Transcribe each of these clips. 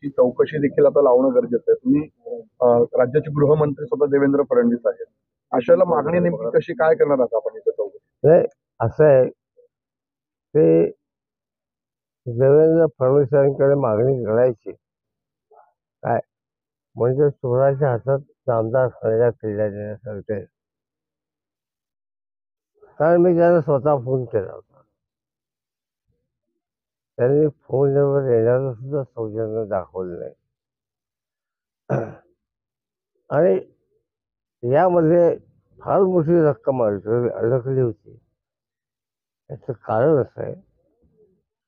ची चौकशी देखील आता लावणं गरजेचं आहे. तुम्ही राज्याचे गृहमंत्री स्वतः देवेंद्र फडणवीस आहेत. अशाला मागणी नेमकी कशी काय करणार आहात आपण इथं चौकशी? नाही, असं आहे ते देवेंद्र फडणवीसांकडे मागणी करायची काय म्हणजे चोराच्या हातात आमदार खऱ्या किल्ल्या देण्यासारखं आहे. कारण मी त्यांना स्वतः फोन केला होता. त्यांनी फोनवर येण्याचं सुद्धा सौजन्य दाखवलं नाही. आणि यामध्ये फार मोठी रक्कम अडकली होती. याचं कारण असं आहे,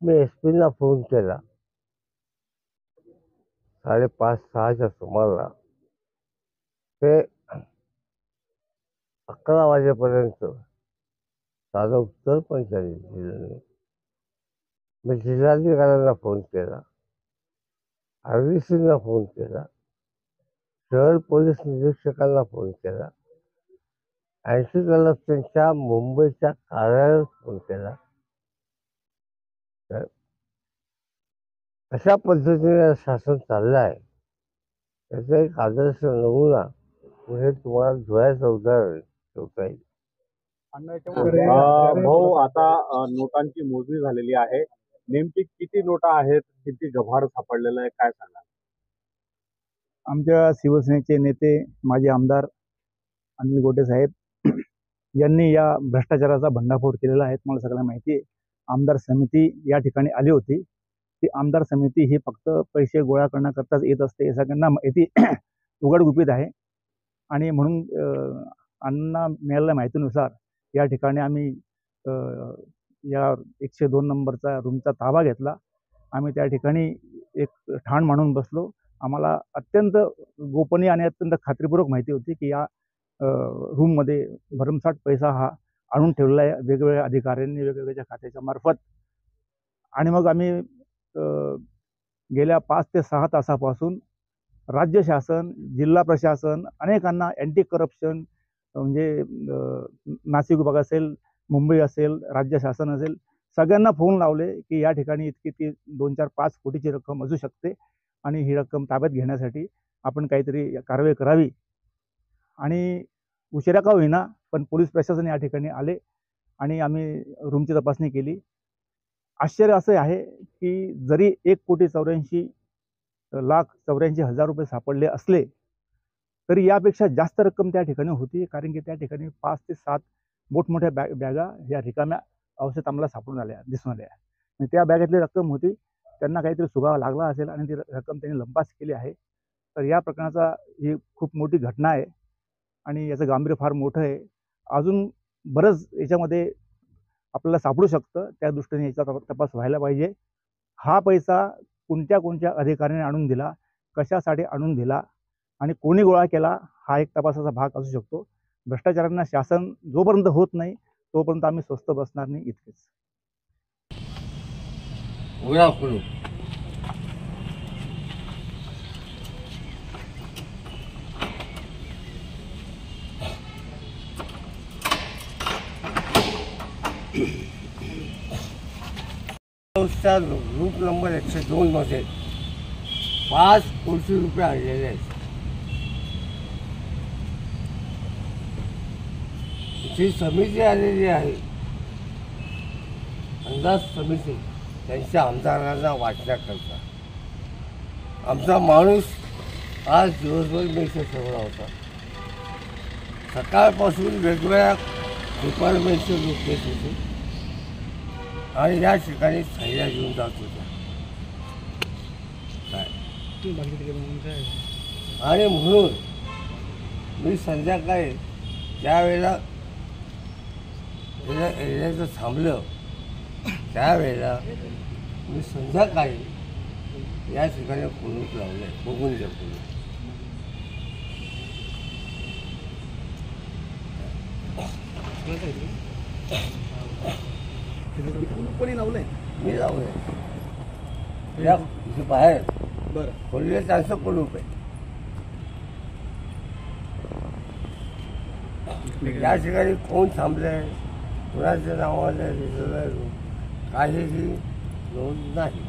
मी SP-ना फोन केला 5:30-6च्या सुमाराला. ते 11 वाजेपर्यंत साधं उत्तर पण त्यांनी दिलं नाही. मी जिल्हाधिकाऱ्यांना फोन केला, RDCना फोन केला, शहर पोलीस निरीक्षकांना फोन केला, अँटी करप्शनच्या मुंबईच्या कार्यालयात फोन केला. अशा पद्धतीने शासन चाललं आहे. त्याचा एक आदर्श नमुना म्हणजे तुम्हाला धुळ्याचं उदाहरण ठेवता येईल. भाऊ, आता नोटांची मोजणी झालेली आहे. नेमकी किती नोटा आहेत, किती गभार सापडलेलं आहे, काय सांगा? आमच्या शिवसेनेचे नेते माजी आमदार अनिल गोटे साहेब यांनी या भ्रष्टाचाराचा भंडाफोड केलेला आहे. तुम्हाला सगळ्यांना माहिती आहे. आमदार समिती या ठिकाणी आली होती. ती आमदार समिती ही फक्त पैसे गोळा करण्याकरताच येत असते हे सगळ्यांना माहिती उघडगुपित आहे. आणि म्हणून अण्णा मिळालेल्या माहितीनुसार या ठिकाणी आम्ही या 102 नंबरचा रूमचा ताबा घेतला. आम्ही त्या ठिकाणी एक ठाण मांडून बसलो. आम्हाला अत्यंत गोपनीय आणि अत्यंत खात्रीपूर्वक माहिती होती की या रूममध्ये भरमसाठ पैसा हा आणून ठेवलेला आहे वेगवेगळ्या अधिकाऱ्यांनी वेगवेगळ्या खात्याच्या मार्फत. आणि मग आम्ही गेल्या 5 ते 6 तासापासून राज्य शासन, जिल्हा प्रशासन, अनेकांना अँटी करप्शन म्हणजे नाशिक विभाग असेल, मुंबई असेल, राज्य शासन असेल, सगळ्यांना फोन लावले की या ठिकाणी इतकी ती 2-4-5 कोटीची रक्कम असू शकते आणि ही रक्कम ताब्यात घेण्यासाठी आपण काहीतरी कारवाई करावी. आणि उशिरा का होईना पण पोलीस प्रशासन या ठिकाणी आले आणि आम्ही रूमची तपासणी केली. आश्चर्य असं आहे की जरी 1,84,84,000 रुपये सापडले असले तरी यापेक्षा जास्त रक्कम त्या ठिकाणी होती. कारण की त्या ठिकाणी 5 ते 7 मोठमोठ्या बॅगा या रिकाम्या अवस्थेत आम्हाला सापडून दिसून आल्या. आणि त्या बॅगेतली रक्कम होती. त्यांना काहीतरी सुगावा लागला असेल आणि ती रक्कम त्यांनी लंपास केली आहे. तर या प्रकरणाचा ही खूप मोठी घटना आहे आणि याचं गांभीर्य फार मोठं आहे. अजून बरंच याच्यामध्ये आपल्याला सापडू शकतं. त्या दृष्टीने याचा तपास व्हायला पाहिजे. हा पैसा कोणत्या अधिकाऱ्याने आणून दिला, कशासाठी आणून दिला आणि कोणी गोळा केला हा एक तपासाचा भाग असू शकतो. भ्रष्टाचारांना शासन जोपर्यंत होत नाही तोपर्यंत आम्ही स्वस्थ बसणार नाही. इतकेच. ग्रुप नंबर 102 मध्ये 5 कोटी रुपये आणलेले आहेत. जी समिती आलेली आहे, अंदाज समिती, त्यांच्या आमदारांना वाटण्याकरता आमचा माणूस आज दिवसभर मी इथे ठेवला होता. सकाळपासून वेगवेगळ्या डिपार्टमेंटचे लोक येत होते आणि या ठिकाणी सह्या घेऊन जात होत्या. आणि म्हणून मी संध्याकाळी ज्यावेळेला एरियाचं थांबलं त्यावेळेला मी संध्याकाळी या ठिकाणी कुलूप लावलं आहे. बघून घ्या कुलूप. कोणी लावलंय? मी लावलंय. या बाहेर बरं खोलले त्यांचं कुलूप आहे. या ठिकाणी कोण थांबले, कुणाच्या नावाने काहीही नोंद नाही.